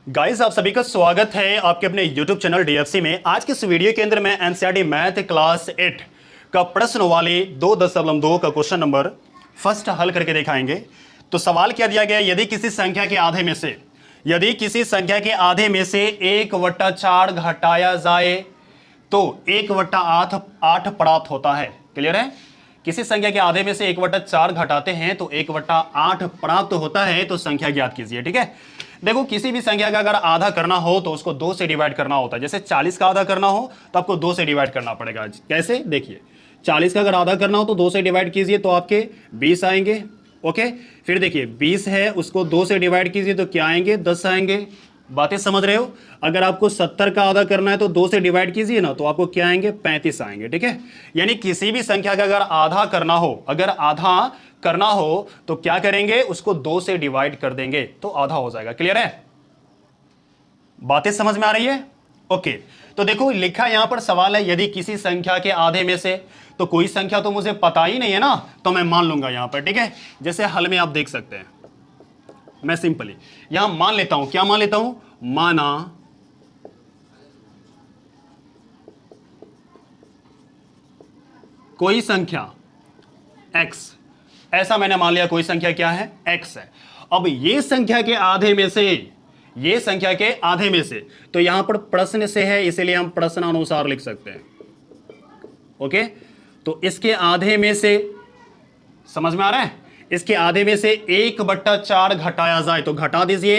Guys, आप सभी का स्वागत है आपके अपने YouTube चैनल DFC में। आज के इस वीडियो के अंदर मैं NCERT मैथ क्लास 8 का प्रश्न वाले 2.2 का क्वेश्चन नंबर फर्स्ट हल करके दिखाएंगे। तो सवाल क्या दिया गया, यदि किसी संख्या के आधे में से 1/4 घटाया जाए तो 1/8 प्राप्त होता है। क्लियर है? किसी संख्या के आधे में से 1/4 घटाते हैं तो 1/8 प्राप्त होता है। तो संख्या ज्ञात कीजिए। ठीक है, देखो किसी भी संख्या का अगर आधा करना हो तो उसको 2 से डिवाइड करना होता है। जैसे 40 का आधा करना हो तो आपको 2 से डिवाइड करना पड़ेगा। कैसे? देखिए, 40 का अगर आधा करना हो तो 2 से डिवाइड कीजिए तो आपके 20 आएंगे। ओके, फिर देखिए 20 है, उसको 2 से डिवाइड कीजिए तो क्या आएंगे? 10 आएंगे। बातें समझ रहे हो? अगर आपको 70 का आधा करना है तो 2 से डिवाइड कीजिए ना, तो आपको क्या आएंगे? 35 आएंगे। ठीक है, यानी किसी भी संख्या का अगर आधा करना हो, तो क्या करेंगे? उसको 2 से डिवाइड कर देंगे तो आधा हो जाएगा। क्लियर है? बातें समझ में आ रही है? ओके, तो देखो लिखा यहां पर सवाल है, यदि किसी संख्या के आधे में से, तो कोई संख्या तो मुझे पता ही नहीं है ना, तो मैं मान लूंगा यहां पर। ठीक है, जैसे हल में आप देख सकते हैं, मैं सिंपली यहां मान लेता हूं। क्या मान लेता हूं? माना कोई संख्या x, ऐसा मैंने मान लिया कोई संख्या क्या है? x है। अब ये संख्या के आधे में से, तो यहां पर प्रश्न से है इसलिए हम प्रश्न अनुसार लिख सकते हैं। ओके, तो इसके आधे में से, समझ में आ रहा है? इसके आधे में से 1/4 घटाया जाए तो घटा दीजिए,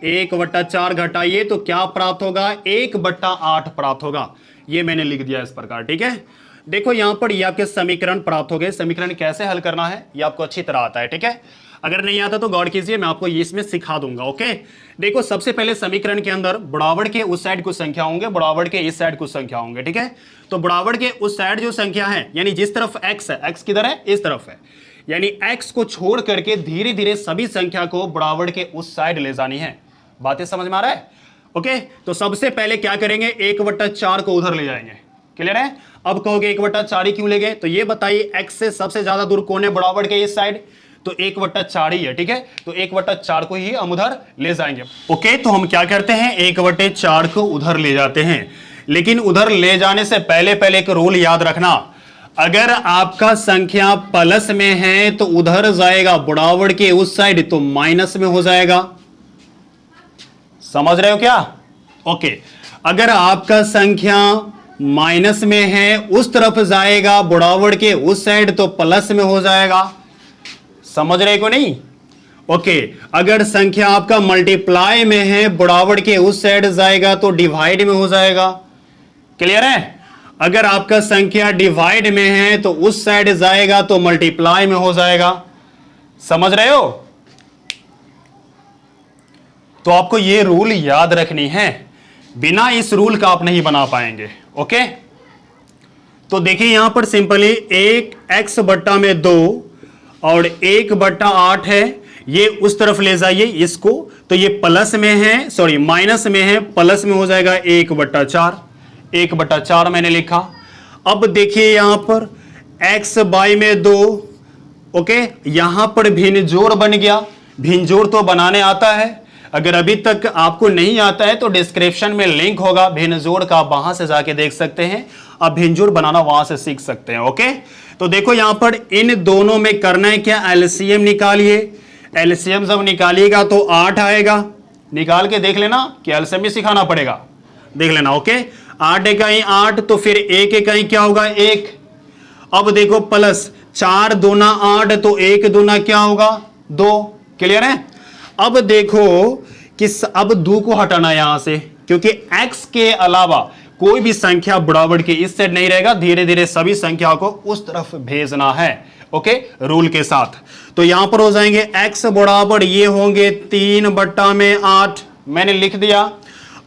1/4 घटाइए तो क्या प्राप्त होगा? 1/8 प्राप्त होगा। ये मैंने लिख दिया इस प्रकार। ठीक है, देखो यहां पर ये आपके समीकरण प्राप्त हो गए। समीकरण कैसे हल करना है ये आपको अच्छी तरह आता है। ठीक है, अगर नहीं आता तो गौर कीजिए, मैं आपको इसमें सिखा दूंगा। ओके, देखो सबसे पहले समीकरण के अंदर बराबर के उस साइड कुछ संख्या होंगे, बराबर के इस साइड कुछ संख्या होंगे। ठीक है, तो बराबर के उस साइड जो संख्या है, यानी जिस तरफ x है, x किधर है? इस तरफ है, यानी x को छोड़ करके धीरे धीरे सभी संख्या को बराबर के उस साइड ले जानी है। बातें समझ में आ रहा है? ओके, तो सबसे पहले क्या करेंगे? 1/4 को उधर ले जाएंगे। क्लियर है? अब कहोगे 1/4 ही क्यों ले गए? तो ये बताइए x से सबसे ज्यादा दूर कौन है बराबर के इस साइड? तो 1/4 ही है। ठीक है, तो 1/4 को ही हम उधर ले जाएंगे। ओके, तो हम क्या करते हैं? 1/4 को उधर ले जाते हैं। लेकिन उधर ले जाने से पहले एक रूल याद रखना, अगर आपका संख्या प्लस में है तो उधर जाएगा बराबर के उस साइड, तो माइनस में हो जाएगा। समझ रहे हो क्या? ओके, अगर आपका संख्या माइनस में है उस तरफ जाएगा बराबर के उस साइड, तो प्लस में हो जाएगा। समझ रहे को नहीं? ओके, अगर संख्या आपका मल्टीप्लाई में है बराबर के उस साइड जाएगा तो डिवाइड में हो जाएगा। क्लियर है? अगर आपका संख्या डिवाइड में है तो उस साइड जाएगा तो मल्टीप्लाई में हो जाएगा। समझ रहे हो? तो आपको यह रूल याद रखनी है, बिना इस रूल का आप नहीं बना पाएंगे। ओके, तो देखिए यहां पर सिंपली 1x बट्टा में 2 और 1/8 है, ये उस तरफ ले जाइए इसको, तो ये प्लस में है, सॉरी माइनस में है, प्लस में हो जाएगा 1/4। 1/4 मैंने लिखा। अब देखिए यहां पर x/2 में 2। ओके, यहां पर भिन्न जोड़ बन गया। भिन्न जोड़ तो बनाने आता है, अगर अभी तक आपको नहीं आता है तो डिस्क्रिप्शन में लिंक होगा भिन्न जोड़ का, वहां से जाके देख सकते हैं, आप भिन्न जोड़ बनाना वहां से सीख सकते हैं। ओके, तो देखो यहां पर इन दोनों में करना है क्या? एलसीएम निकालिए। एलसीएम जब निकालिएगा तो 8 आएगा। निकाल के देख लेना कि एलसीएम भी सिखाना पड़ेगा, देख लेना। ओके, 8 इकाई 8, तो फिर 1 इकाई क्या होगा? 1। अब देखो प्लस 4 दूना 8, तो 1 दूना क्या होगा? 2। क्लियर है? अब देखो कि अब 2 को हटाना यहां से, क्योंकि x के अलावा कोई भी संख्या बराबर के इस साइड नहीं रहेगा, धीरे धीरे सभी संख्या को उस तरफ भेजना है। ओके, रूल के साथ। तो यहां पर हो जाएंगे x बराबर ये होंगे 3/8, मैंने लिख दिया।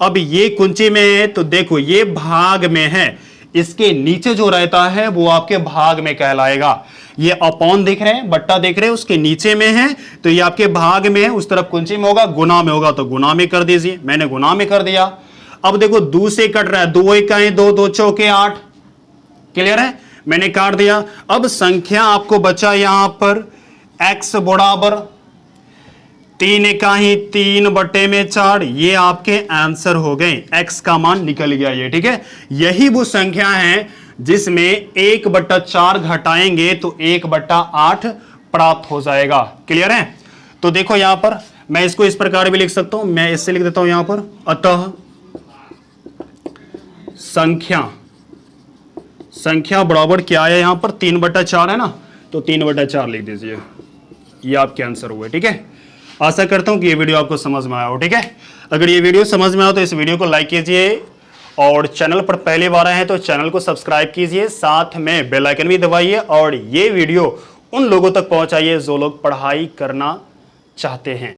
अब ये कुंची में है तो देखो ये भाग में है, इसके नीचे जो रहता है वो आपके भाग में कहलाएगा। ये अपॉन दिख रहे हैं, बट्टा देख रहे हैं, उसके नीचे में है तो ये आपके भाग में है, उस तरफ कुंची में होगा, गुना में होगा तो गुना में कर दीजिए। मैंने गुना में कर दिया। अब देखो 2 से कट रहा है, 2 इकाई 2, 2 चौके 8। क्लियर है? मैंने काट दिया। अब संख्या आपको बचा यहां पर x बराबर 3 एका ही 3/4, ये आपके आंसर हो गए, x का मान निकल गया ये, ठीक है। यही वो संख्या है जिसमें 1/4 घटाएंगे तो 1/8 प्राप्त हो जाएगा। क्लियर है? तो देखो यहां पर मैं इसको इस प्रकार भी लिख सकता हूं, मैं इससे लिख देता हूं यहां पर, अतः संख्या बराबर क्या है, यहां पर 3/4 है ना, तो 3/4 लिख दीजिए, ये आपके आंसर हुए। ठीक है, आशा करता हूं कि ये वीडियो आपको समझ में आया हो। ठीक है, अगर ये वीडियो समझ में आया तो इस वीडियो को लाइक कीजिए और चैनल पर पहली बार आए हैं तो चैनल को सब्सक्राइब कीजिए, साथ में बेल आइकन भी दबाइए और ये वीडियो उन लोगों तक पहुंचाइए जो लोग पढ़ाई करना चाहते हैं।